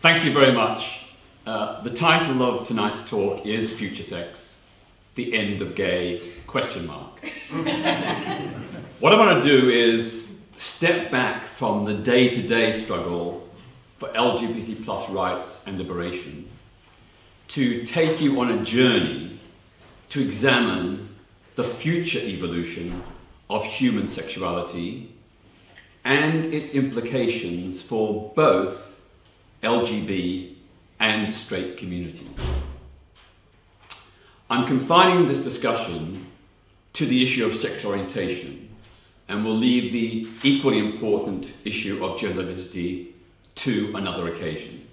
Thank you very much. The title of tonight's talk is Future Sex, the End of Gay, ? What I want to do is step back from the day-to-day struggle for LGBT plus rights and liberation to take you on a journey to examine the future evolution of human sexuality and its implications for both LGBT and straight communities. I'm confining this discussion to the issue of sexual orientation and will leave the equally important issue of gender identity to another occasion.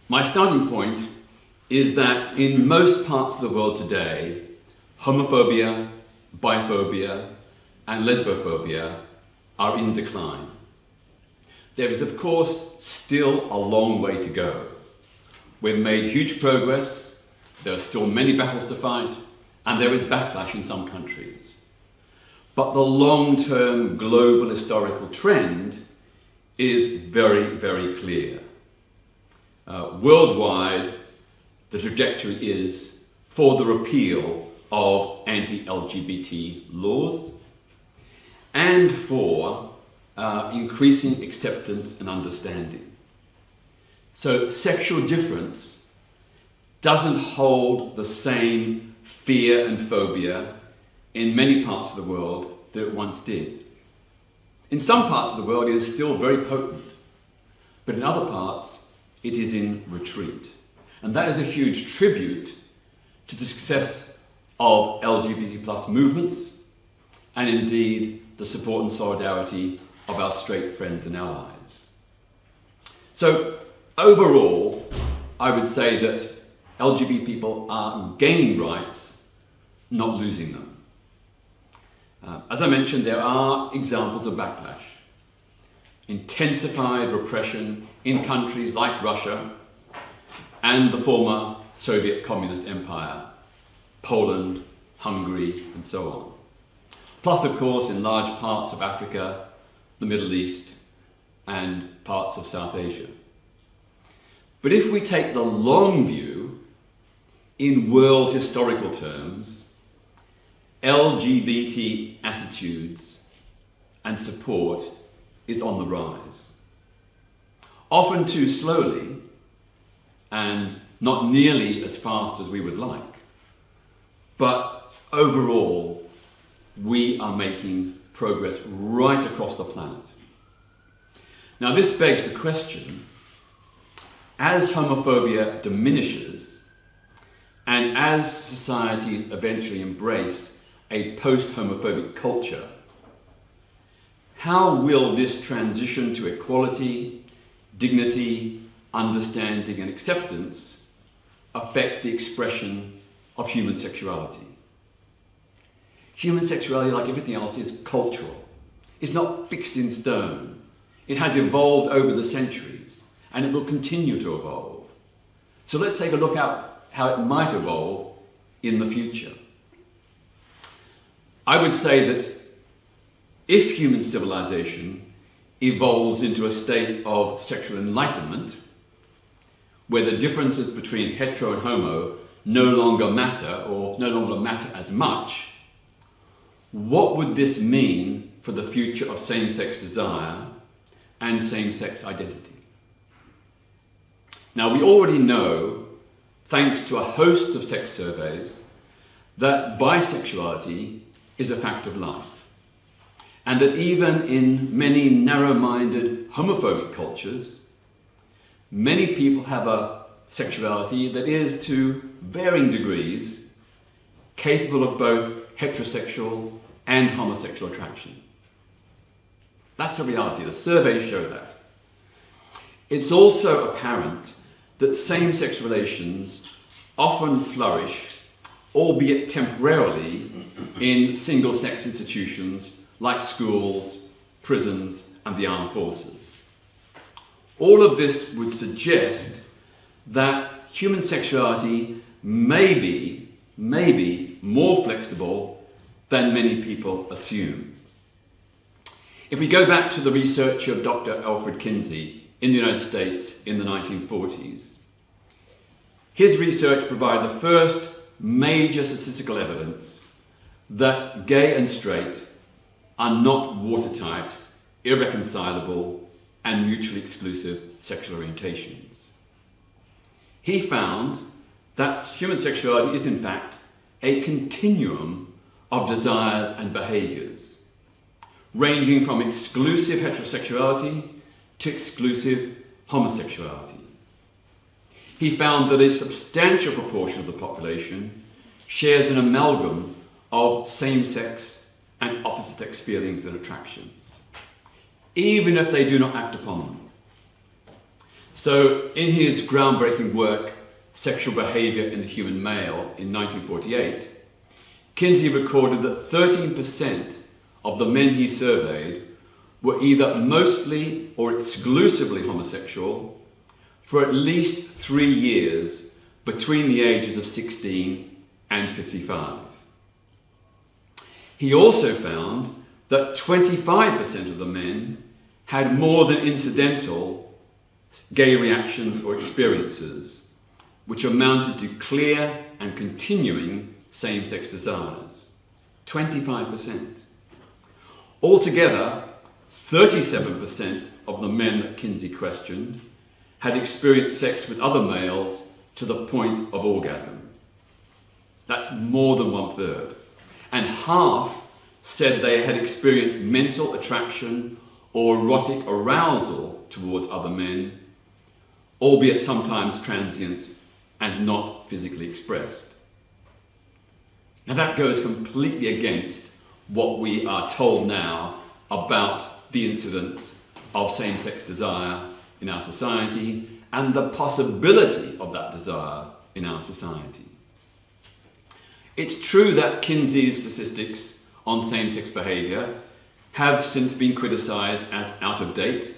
My starting point is that in most parts of the world today, homophobia, biphobia, and lesbophobia are in decline. There is, of course, still a long way to go. We've made huge progress, there are still many battles to fight, and there is backlash in some countries. But the long-term global historical trend is very, very clear. Worldwide, the trajectory is for the repeal of anti-LGBT laws and for increasing acceptance and understanding. So sexual difference doesn't hold the same fear and phobia in many parts of the world that it once did. In some parts of the world it is still very potent, but in other parts it is in retreat. And that is a huge tribute to the success of LGBT plus movements and indeed the support and solidarity of our straight friends and allies. So overall, I would say that LGBT people are gaining rights, not losing them. As I mentioned, there are examples of backlash. Intensified repression in countries like Russia and the former Soviet Communist Empire, Poland, Hungary, and so on. Plus, of course, in large parts of Africa, the Middle East, and parts of South Asia. But if we take the long view, in world historical terms, LGBT attitudes and support is on the rise. Often too slowly and not nearly as fast as we would like. But overall, we are making progress right across the planet. Now this begs the question, as homophobia diminishes and as societies eventually embrace a post-homophobic culture, how will this transition to equality, dignity, understanding and acceptance affect the expression of human sexuality? Human sexuality, like everything else, is cultural. It's not fixed in stone. It has evolved over the centuries and it will continue to evolve. So let's take a look at how it might evolve in the future. I would say that if human civilization evolves into a state of sexual enlightenment, where the differences between hetero and homo no longer matter or no longer matter as much, what would this mean for the future of same-sex desire and same-sex identity? Now, we already know, thanks to a host of sex surveys, that bisexuality is a fact of life, and that even in many narrow-minded homophobic cultures, many people have a sexuality that is, to varying degrees, capable of both heterosexual and homosexual attraction. That's a reality. The surveys show that. It's also apparent that same-sex relations often flourish, albeit temporarily, in single-sex institutions like schools, prisons, and the armed forces. All of this would suggest that human sexuality may be more flexible than many people assume. If we go back to the research of Dr. Alfred Kinsey in the United States in the 1940s. His research provided the first major statistical evidence that gay and straight are not watertight, irreconcilable, and mutually exclusive sexual orientations. He found that human sexuality is in fact a continuum of desires and behaviours, ranging from exclusive heterosexuality to exclusive homosexuality. He found that a substantial proportion of the population shares an amalgam of same-sex and opposite-sex feelings and attractions, even if they do not act upon them. So, in his groundbreaking work, Sexual Behaviour in the Human Male, in 1948, Kinsey recorded that 13% of the men he surveyed were either mostly or exclusively homosexual for at least 3 years between the ages of 16 and 55. He also found that 25% of the men had more than incidental gay reactions or experiences, which amounted to clear and continuing same-sex desires. 25%. Altogether, 37% of the men that Kinsey questioned had experienced sex with other males to the point of orgasm. That's more than 1/3. And half said they had experienced mental attraction or erotic arousal towards other men, albeit sometimes transient and not physically expressed. Now that goes completely against what we are told now about the incidence of same-sex desire in our society and the possibility of that desire in our society. It's true that Kinsey's statistics on same-sex behaviour have since been criticised as out of date,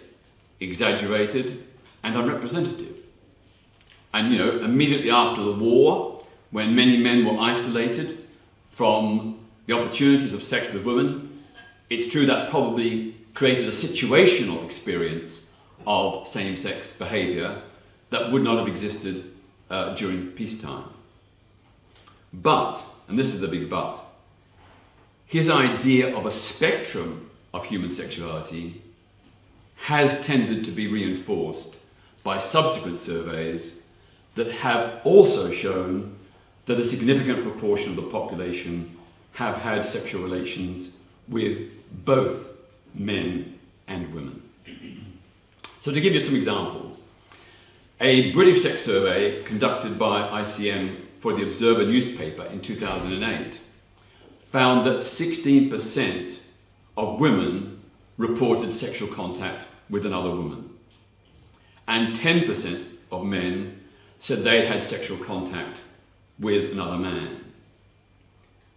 exaggerated, and unrepresentative. And immediately after the war, when many men were isolated from the opportunities of sex with women, it's true that probably created a situational experience of same-sex behaviour that would not have existed during peacetime. But, and this is the big but, his idea of a spectrum of human sexuality has tended to be reinforced by subsequent surveys that have also shown that a significant proportion of the population have had sexual relations with both men and women. So to give you some examples, a British sex survey conducted by ICM for the Observer newspaper in 2008 found that 16% of women reported sexual contact with another woman, and 10% of men said they'd had sexual contact with another man.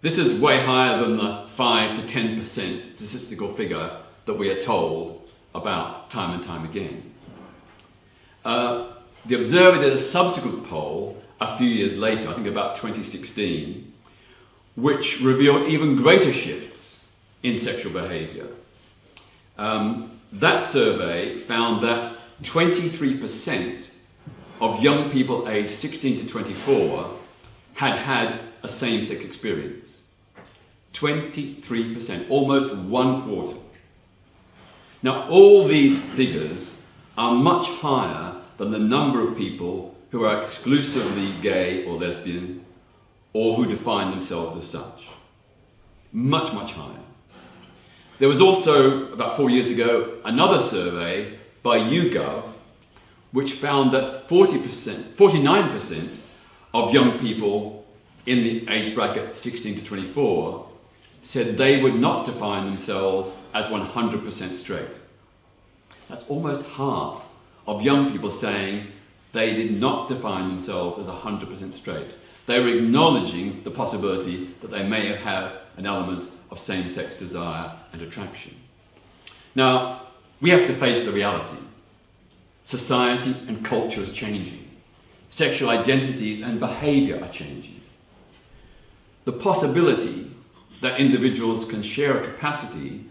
This is way higher than the 5 to 10% statistical figure that we are told about time and time again. The Observer did a subsequent poll a few years later, I think about 2016, which revealed even greater shifts in sexual behaviour. That survey found that 23% of young people aged 16 to 24 had had a same-sex experience. 23%, almost 1/4. Now, all these figures are much higher than the number of people who are exclusively gay or lesbian, or who define themselves as such. Much, much higher. There was also, about 4 years ago, another survey by YouGov, which found that 49% of young people in the age bracket 16 to 24 said they would not define themselves as 100% straight. That's almost half of young people saying they did not define themselves as 100% straight. They were acknowledging the possibility that they may have had an element of same-sex desire and attraction. Now, we have to face the reality. Society and culture is changing. Sexual identities and behaviour are changing. The possibility that individuals can share a capacity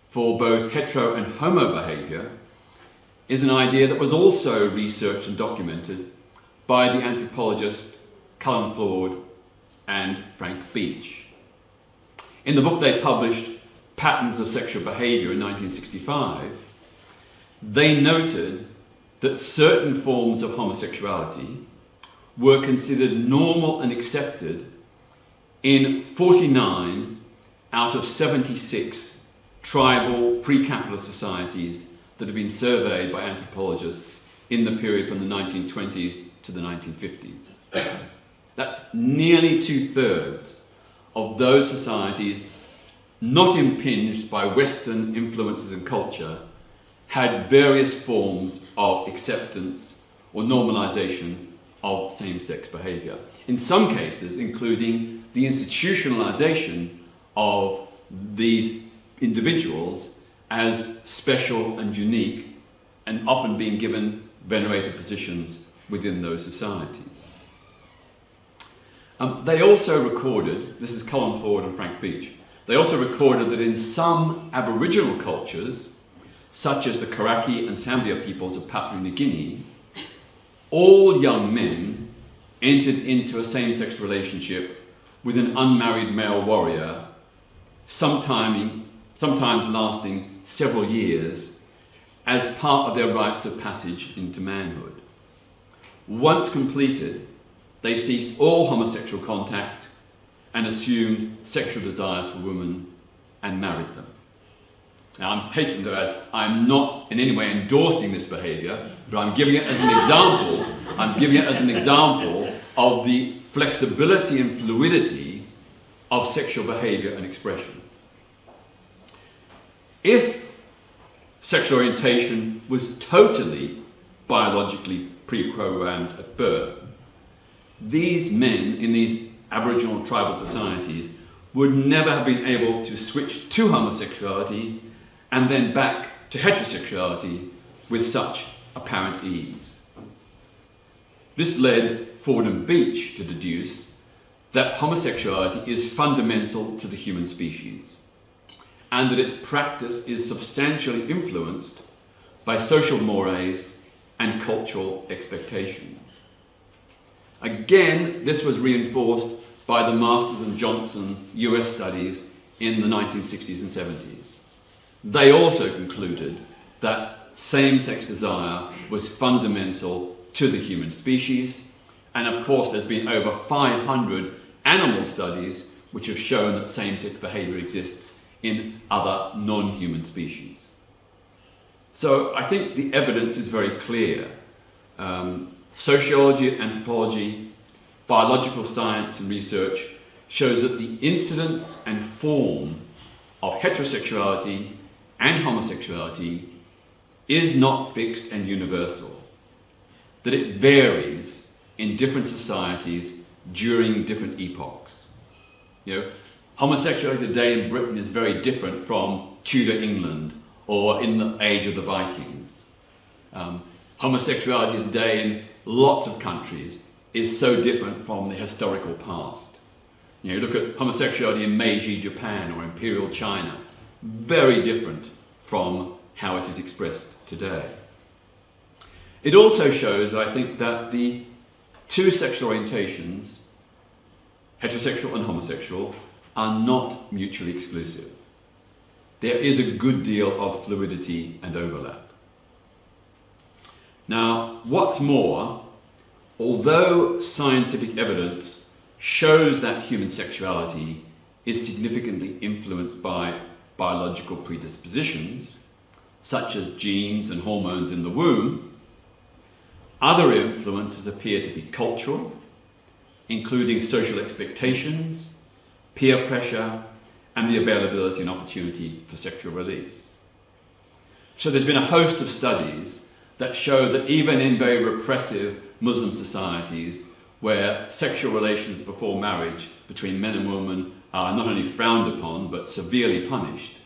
for both hetero and homo behaviour is an idea that was also researched and documented by the anthropologists Cullen Ford and Frank Beach. In the book they published, Patterns of Sexual Behaviour in 1965, they noted that certain forms of homosexuality were considered normal and accepted in 49 out of 76 tribal pre-capitalist societies that have been surveyed by anthropologists in the period from the 1920s to the 1950s. That's nearly 2/3 of those societies not impinged by Western influences and culture had various forms of acceptance or normalization of same-sex behavior. In some cases, including the institutionalization of these individuals as special and unique, and often being given venerated positions within those societies. They also recorded, this is Cullen Ford and Frank Beach, they also recorded that in some Aboriginal cultures, such as the Karaki and Sambia peoples of Papua New Guinea, all young men entered into a same-sex relationship with an unmarried male warrior, sometimes lasting several years, as part of their rites of passage into manhood. Once completed, they ceased all homosexual contact and assumed sexual desires for women and married them. Now, I'm hastening to add, I'm not in any way endorsing this behaviour, but I'm giving it as an example. I'm giving it as an example of the flexibility and fluidity of sexual behaviour and expression. If sexual orientation was totally biologically pre-programmed at birth, these men in these Aboriginal tribal societies would never have been able to switch to homosexuality and then back to heterosexuality with such apparent ease. This led Ford and Beach to deduce that homosexuality is fundamental to the human species, and that its practice is substantially influenced by social mores and cultural expectations. Again, this was reinforced by the Masters and Johnson US studies in the 1960s and 70s. They also concluded that same-sex desire was fundamental to the human species, and of course there's been over 500 animal studies which have shown that same-sex behaviour exists in other non-human species. So I think the evidence is very clear. Sociology, anthropology, biological science and research shows that the incidence and form of heterosexuality and homosexuality is not fixed and universal, that it varies in different societies during different epochs. Homosexuality today in Britain is very different from Tudor England or in the age of the Vikings. Homosexuality today in lots of countries is so different from the historical past. You look at homosexuality in Meiji Japan or Imperial China, very different from how it is expressed today. It also shows, I think, that the two sexual orientations, heterosexual and homosexual, are not mutually exclusive. There is a good deal of fluidity and overlap. Now, what's more, although scientific evidence shows that human sexuality is significantly influenced by biological predispositions, such as genes and hormones in the womb, other influences appear to be cultural, including social expectations, peer pressure, and the availability and opportunity for sexual release. So there's been a host of studies that show that even in very repressive Muslim societies, where sexual relations before marriage between men and women are not only frowned upon but severely punished,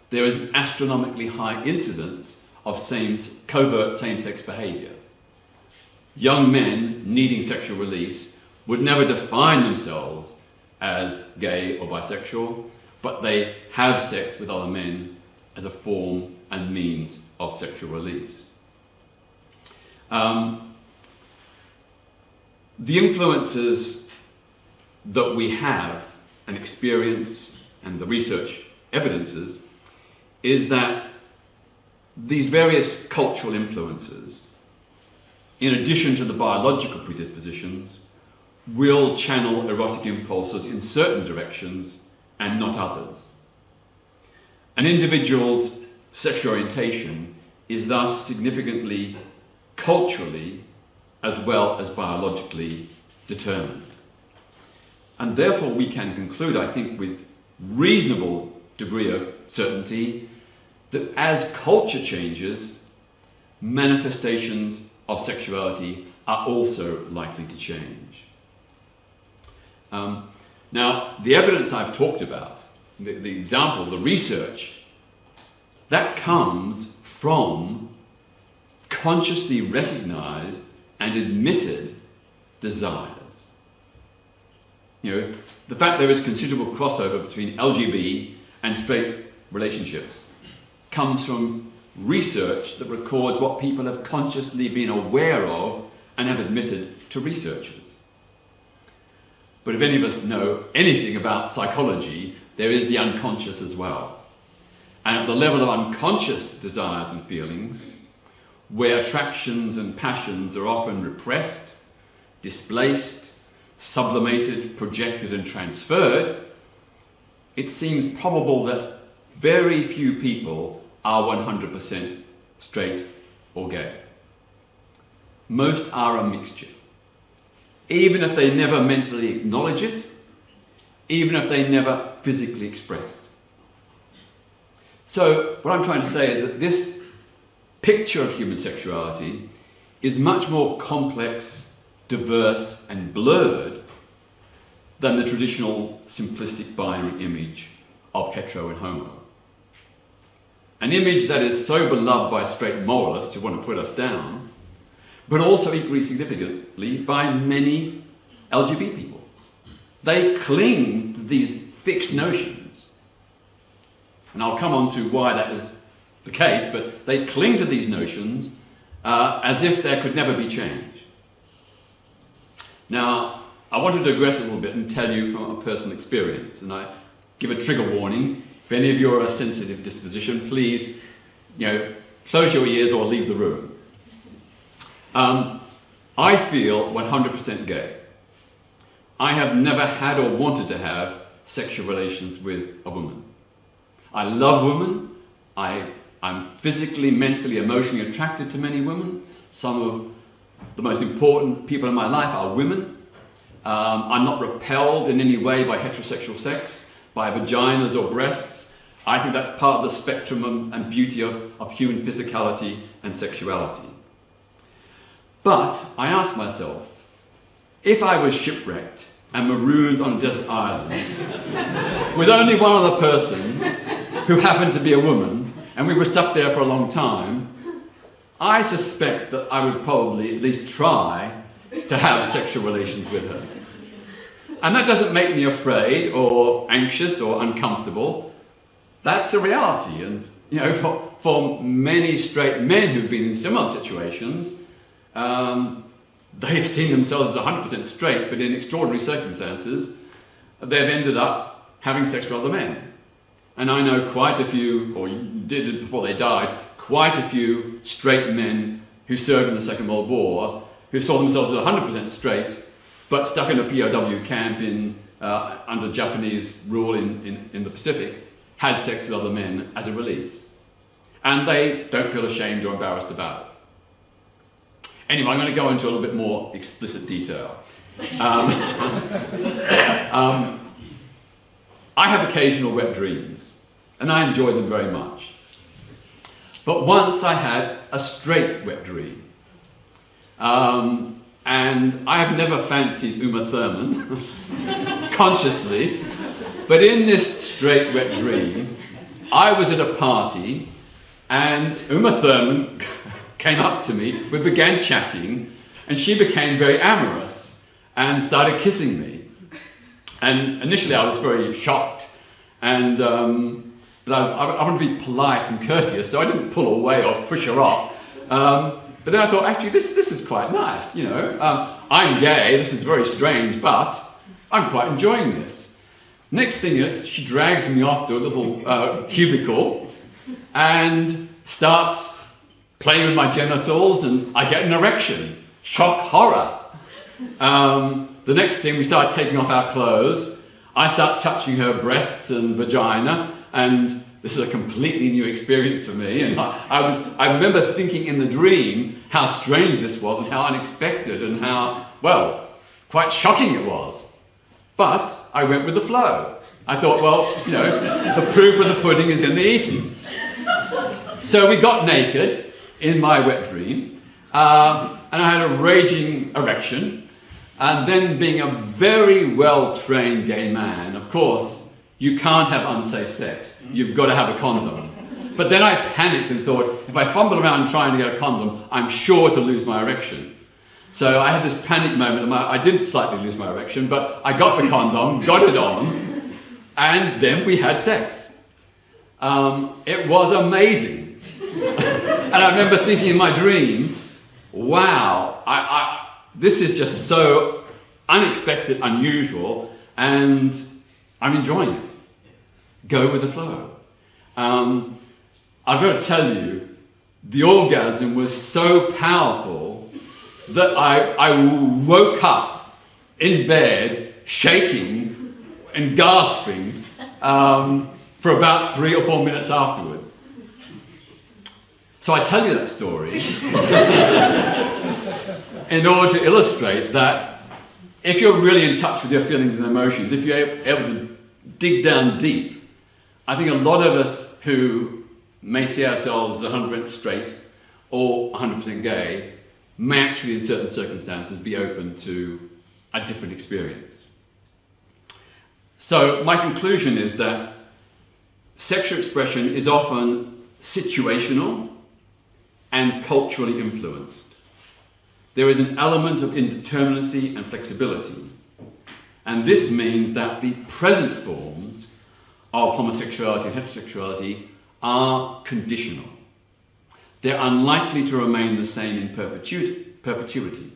there is an astronomically high incidence of covert same-sex behaviour. Young men needing sexual release would never define themselves as gay or bisexual, but they have sex with other men as a form and means of sexual release. The influences that we have and experience, and the research evidences, is that these various cultural influences, in addition to the biological predispositions, will channel erotic impulses in certain directions and not others. An individual's sexual orientation is thus significantly culturally as well as biologically determined. And therefore we can conclude, I think, with reasonable degree of certainty that as culture changes, manifestations of sexuality are also likely to change. Now, the evidence I've talked about, the examples, the research, that comes from consciously recognized and admitted desires. You know, the fact there is considerable crossover between LGB and straight relationships comes from research that records what people have consciously been aware of and have admitted to researchers. But if any of us know anything about psychology, there is the unconscious as well. And at the level of unconscious desires and feelings, where attractions and passions are often repressed, displaced, sublimated, projected and transferred, it seems probable that very few people are 100% straight or gay. Most are a mixture. Even if they never mentally acknowledge it, even if they never physically express it. So what I'm trying to say is that this picture of human sexuality is much more complex, diverse and blurred than the traditional simplistic binary image of hetero and homo. An image that is so beloved by straight moralists who want to put us down, but also equally significantly by many LGBT people. They cling to these fixed notions. And I'll come on to why that is the case, but they cling to these notions as if there could never be change. Now, I want to digress a little bit and tell you from a personal experience, and I give a trigger warning. If any of you are a sensitive disposition, please, close your ears or leave the room. I feel 100% gay. I have never had or wanted to have sexual relations with a woman. I love women. I'm physically, mentally, emotionally attracted to many women. Some of the most important people in my life are women. I'm not repelled in any way by heterosexual sex, by vaginas or breasts. I think that's part of the spectrum and beauty of human physicality and sexuality. But I ask myself, if I was shipwrecked and marooned on a desert island with only one other person who happened to be a woman, and we were stuck there for a long time, I suspect that I would probably at least try to have sexual relations with her. And that doesn't make me afraid or anxious or uncomfortable. That's a reality. And, for many straight men who've been in similar situations, they've seen themselves as 100% straight, but in extraordinary circumstances, they've ended up having sex with other men. And I know quite a few, or did before they died, quite a few straight men who served in the Second World War, who saw themselves as 100% straight, but stuck in a POW camp under Japanese rule in the Pacific, had sex with other men as a release. And they don't feel ashamed or embarrassed about it. Anyway, I'm going to go into a little bit more explicit detail. I have occasional wet dreams, and I enjoy them very much. But once I had a straight wet dream. And I have never fancied Uma Thurman, consciously, but in this straight wet dream, I was at a party, and Uma Thurman came up to me, we began chatting, and she became very amorous and started kissing me. And initially I was very shocked, and but I wanted to be polite and courteous, so I didn't pull away or push her off. But then I thought, actually, this is quite nice, you know. I'm gay, this is very strange, but I'm quite enjoying this. Next thing is, she drags me off to a little cubicle and starts playing with my genitals, and I get an erection. Shock, horror. The next thing, we start taking off our clothes. I start touching her breasts and vagina, and this is a completely new experience for me. And I remember thinking in the dream how strange this was and how unexpected and how, well, quite shocking it was. But I went with the flow. I thought, well, you know, the proof of the pudding is in the eating. So we got naked in my wet dream, and I had a raging erection. And then, being a very well-trained gay man, of course, you can't have unsafe sex. You've got to have a condom. But then I panicked and thought, if I fumble around trying to get a condom, I'm sure to lose my erection. So I had this panic moment. I did slightly lose my erection, but I got the condom, got it on, and then we had sex. It was amazing. And I remember thinking in my dream, wow, this is just so unexpected, unusual, and I'm enjoying it. Go with the flow. I've got to tell you, the orgasm was so powerful that I woke up in bed, shaking and gasping for about 3 or 4 minutes afterwards. So I tell you that story in order to illustrate that if you're really in touch with your feelings and emotions, if you're able to dig down deep, I think a lot of us who may see ourselves 100% straight or 100% gay may actually in certain circumstances be open to a different experience. So my conclusion is that sexual expression is often situational and culturally influenced. There is an element of indeterminacy and flexibility, and this means that the present forms of homosexuality and heterosexuality are conditional. They're unlikely to remain the same in perpetuity.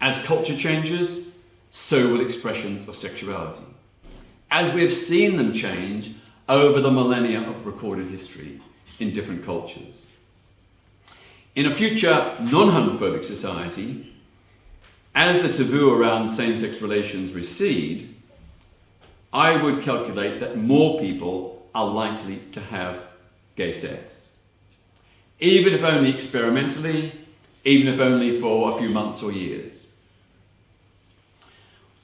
As culture changes, so will expressions of sexuality, as we have seen them change over the millennia of recorded history in different cultures. In a future non-homophobic society, as the taboo around same-sex relations recede, I would calculate that more people are likely to have gay sex. Even if only experimentally, even if only for a few months or years.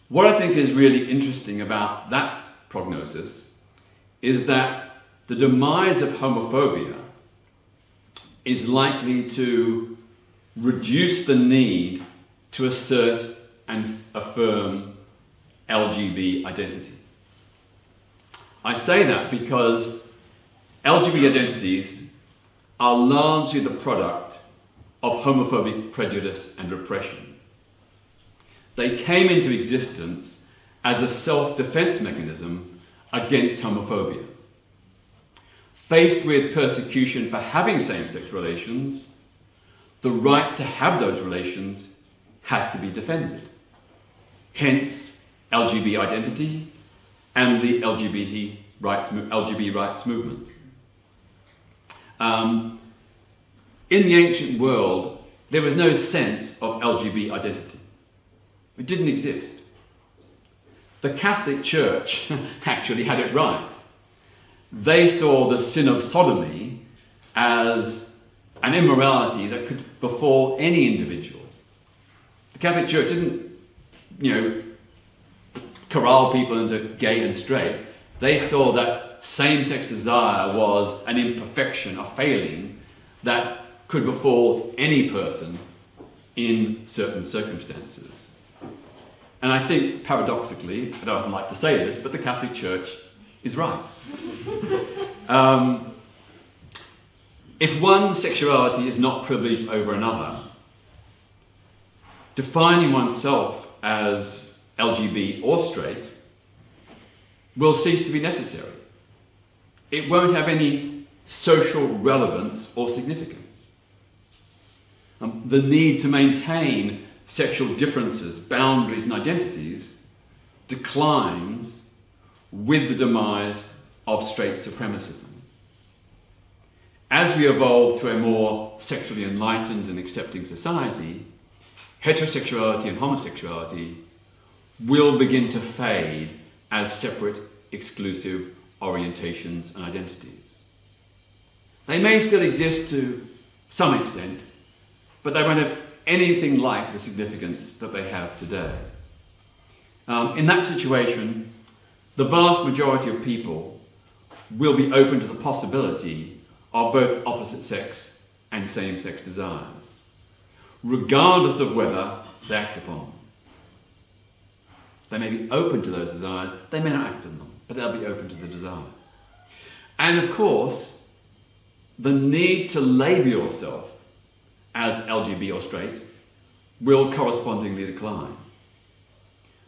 What I think is really interesting about that prognosis is that the demise of homophobia is likely to reduce the need to assert and affirm LGBT identity. I say that because LGBT identities are largely the product of homophobic prejudice and repression. They came into existence as a self-defense mechanism against homophobia. Faced with persecution for having same-sex relations, the right to have those relations had to be defended. Hence, LGBT identity and the LGBT rights movement. In the ancient world, there was no sense of LGBT identity. It didn't exist. The Catholic Church actually had it right. They saw the sin of sodomy as an immorality that could befall any individual. The Catholic Church didn't, corral people into gay and straight. They saw that same-sex desire was an imperfection, a failing that could befall any person in certain circumstances. And I think, paradoxically, I don't often like to say this, but the Catholic Church is right. If one sexuality is not privileged over another, defining oneself as LGB or straight will cease to be necessary. It won't have any social relevance or significance. the need to maintain sexual differences, boundaries and identities declines with the demise of straight supremacism. As we evolve to a more sexually enlightened and accepting society, heterosexuality and homosexuality will begin to fade as separate, exclusive orientations and identities. They may still exist to some extent, but they won't have anything like the significance that they have today. In that situation, the vast majority of people will be open to the possibility of both opposite sex and same-sex desires, regardless of whether they act upon them. They may be open to those desires, they may not act on them, but they'll be open to the desire. And of course, the need to label yourself as LGB or straight will correspondingly decline.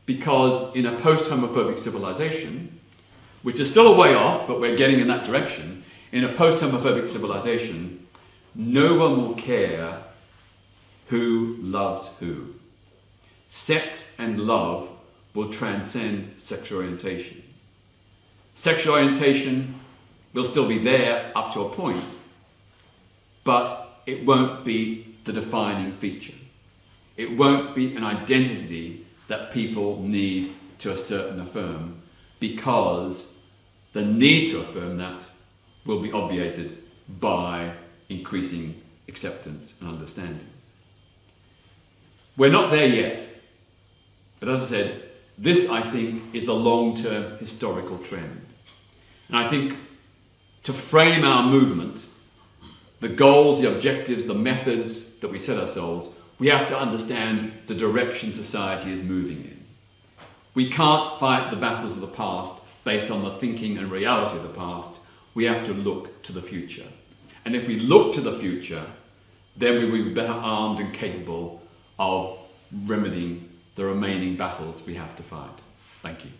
Because in a post-homophobic civilization, which is still a way off, but we're getting in that direction, in a post-homophobic civilization, no one will care who loves who. Sex and love will transcend sexual orientation. Sexual orientation will still be there up to a point, but it won't be the defining feature. It won't be an identity that people need to assert and affirm, because the need to affirm that will be obviated by increasing acceptance and understanding. We're not there yet, but as I said, this, I think, is the long-term historical trend. And I think to frame our movement, the goals, the objectives, the methods that we set ourselves, we have to understand the direction society is moving in. We can't fight the battles of the past based on the thinking and reality of the past. We have to look to the future. And if we look to the future, then we will be better armed and capable of remedying the remaining battles we have to fight. Thank you.